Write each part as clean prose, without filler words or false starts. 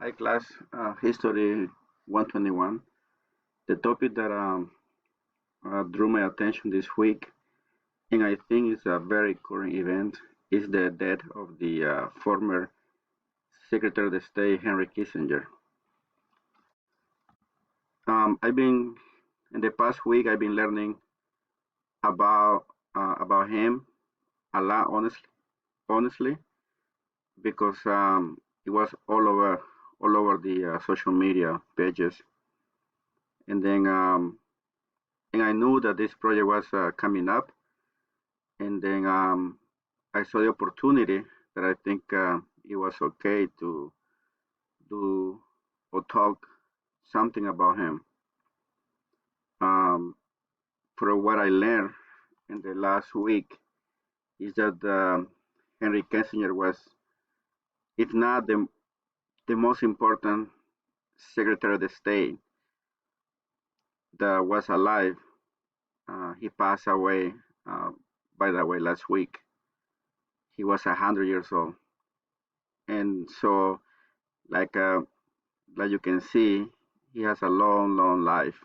Hi class, History 121. The topic that drew my attention this week, and I think is a very current event, is the death of the former Secretary of State Henry Kissinger. I've been in the past week. I've been learning about him a lot, honestly, because it was all over the social media pages, and then and I knew that this project was coming up, and then I saw the opportunity that I think it was okay to do or talk something about him. Um, for what I learned in the last week is that Henry Kissinger was, if not the most important Secretary of the State that was alive. He passed away, uh, by the way, last week. He was 100 years old, and so like uh, like you can see, he has a long life,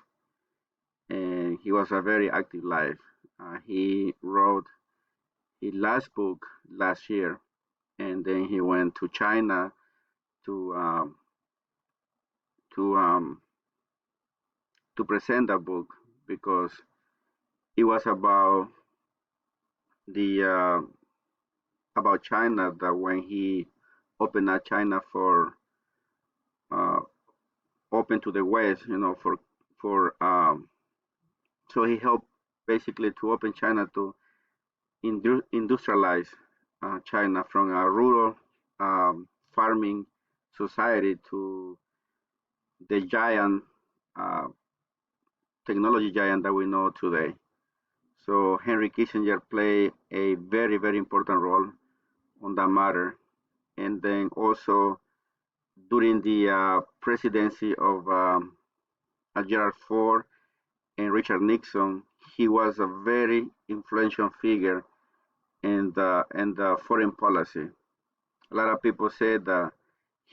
and he was a very active life. He wrote his last book last year, and then he went to China to um, to um, to present that book because it was the about China, that when he opened up China for uh, open to the West, for so he helped basically to open China to industrialize China from a rural farming society to the giant uh, technology giant that we know today. So Henry Kissinger played a very important role on that matter. And then also during the presidency of Gerald Ford and Richard Nixon, he was a very influential figure in the foreign policy. A lot of people say that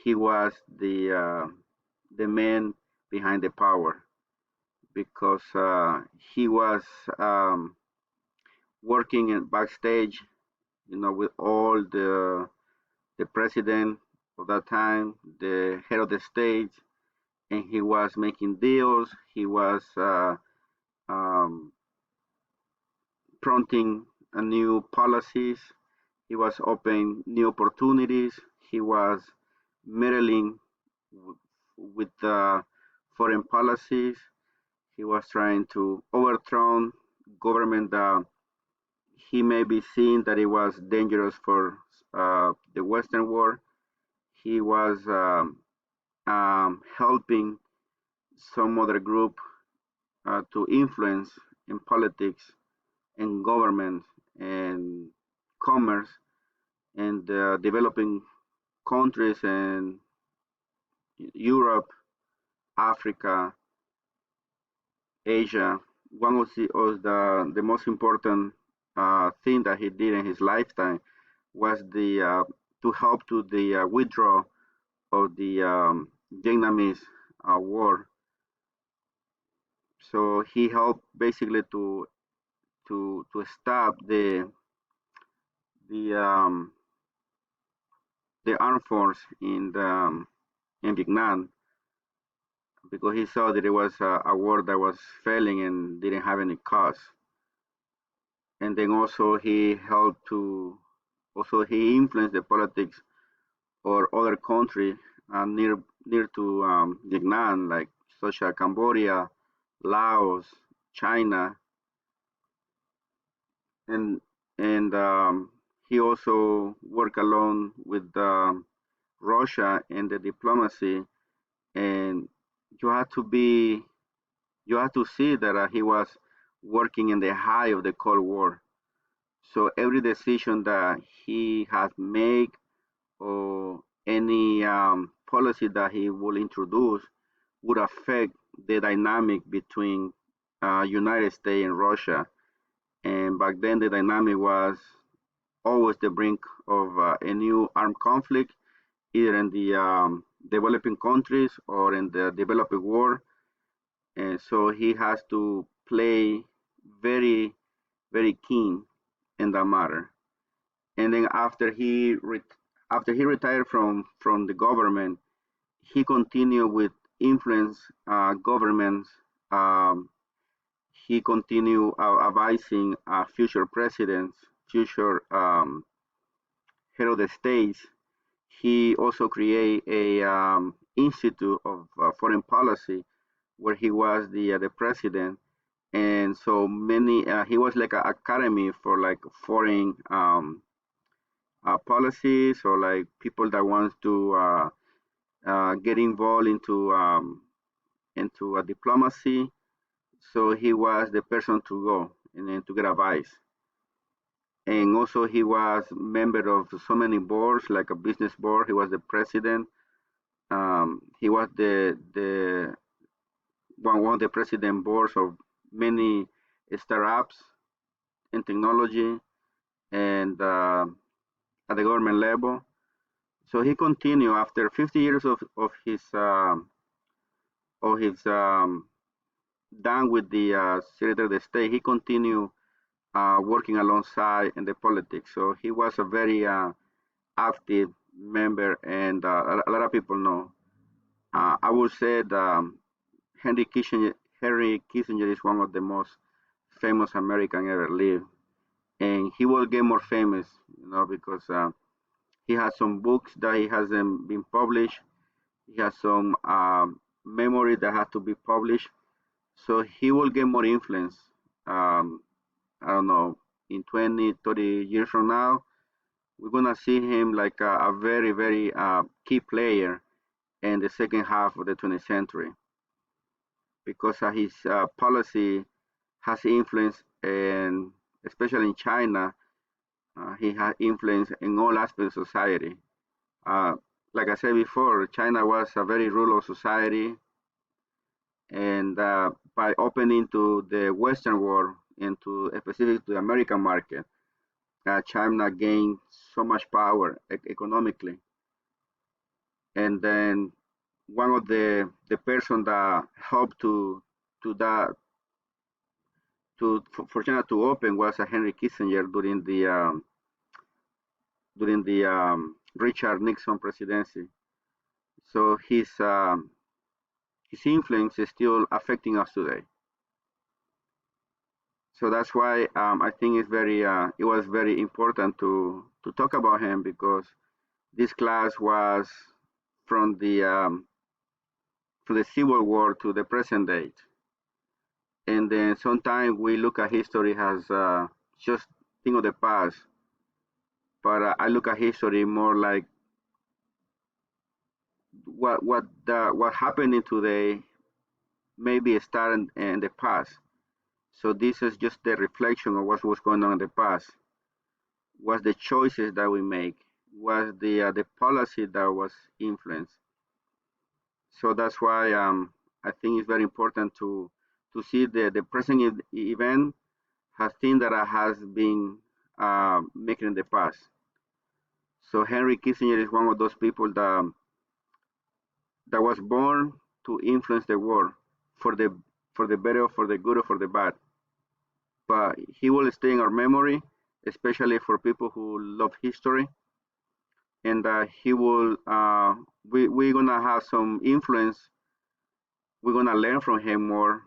he was the man behind the power because he was um, working in backstage, with all the president of that time, the head of the state, and he was making deals. He was um, prompting new policies. He was opening new opportunities. He was meddling with foreign policies. He was trying to overthrow government that he may be seen that it was dangerous for the Western world. He was helping some other group to influence in politics and government and commerce and developing countries in Europe, Africa, Asia. One of the most important thing that he did in his lifetime was the to help to the withdrawal of the Vietnamese war. So he helped basically to stop the um, the armed force in Vietnam because he saw that it was a war that was failing and didn't have any cause. And then also he helped to also he influenced the politics or other country near to Vietnam, like such as Cambodia, Laos, China, and and he also worked along with Russia in the diplomacy. And you have to be you have to see that he was working in the high of the Cold War. So every decision that he has made or any policy that he will introduce would affect the dynamic between United States and Russia. And back then, the dynamic was always the brink of a new armed conflict, either in the developing countries or in the developing world, and so he has to play very, very keen in that matter. And then after he retired from the government, he continued with influence governments. Um, he continued advising future presidents, future head of the states. He also created a institute of foreign policy where he was the president, and so many he was like an academy for like foreign policies or like people that wants to get involved into a diplomacy. So he was the person to go and then to get advice. And also he was member of so many boards, like a business board. He was the president. He was the one of the president boards of many startups in technology and at the government level. So he continued after 50 years of his done with the Secretary of the State. He continued working alongside in the politics. So he was a very active member, and a lot of people know. I would say that Henry Kissinger is one of the most famous American ever lived, and he will get more famous, because he has some books that he hasn't been published. He has some memory that has to be published, so he will get more influence. Um, I don't know, in 20, 30 years from now, we're gonna see him like a very, very key player in the second half of the 20th century because his policy has influence, and especially in China, he has influence in all aspects of society. Uh, like I said before, China was a very rural society, and by opening to the Western world and to specific to the American market, China gained so much power economically. And then one of the person that helped to that for China to open was Henry Kissinger during the Richard Nixon presidency. So his influence is still affecting us today. So that's why I think it was very important to talk about him because this class was from the Civil War to the present date, and then sometimes we look at history as just thing of the past, but I look at history more like what happening today maybe started in the past. So this is just the reflection of what was going on in the past. Was the choices that we make? Was the policy that was influenced? So that's why I think it's very important to see the present event has things that has been making in the past. So Henry Kissinger is one of those people that was born to influence the world for the better, or for the good, or for the bad. But he will stay in our memory, especially for people who love history, and he will. We're gonna have some influence. We're gonna learn from him more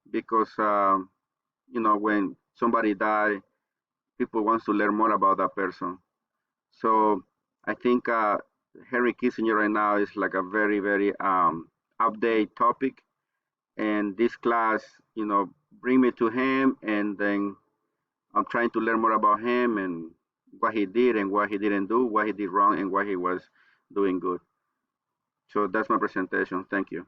because when somebody die, people wants to learn more about that person. So I think Henry Kissinger right now is like a very, very update topic, and this class, bring me to him, and then I'm trying to learn more about him and what he did and what he didn't do, what he did wrong and what he was doing good. So that's my presentation. Thank you.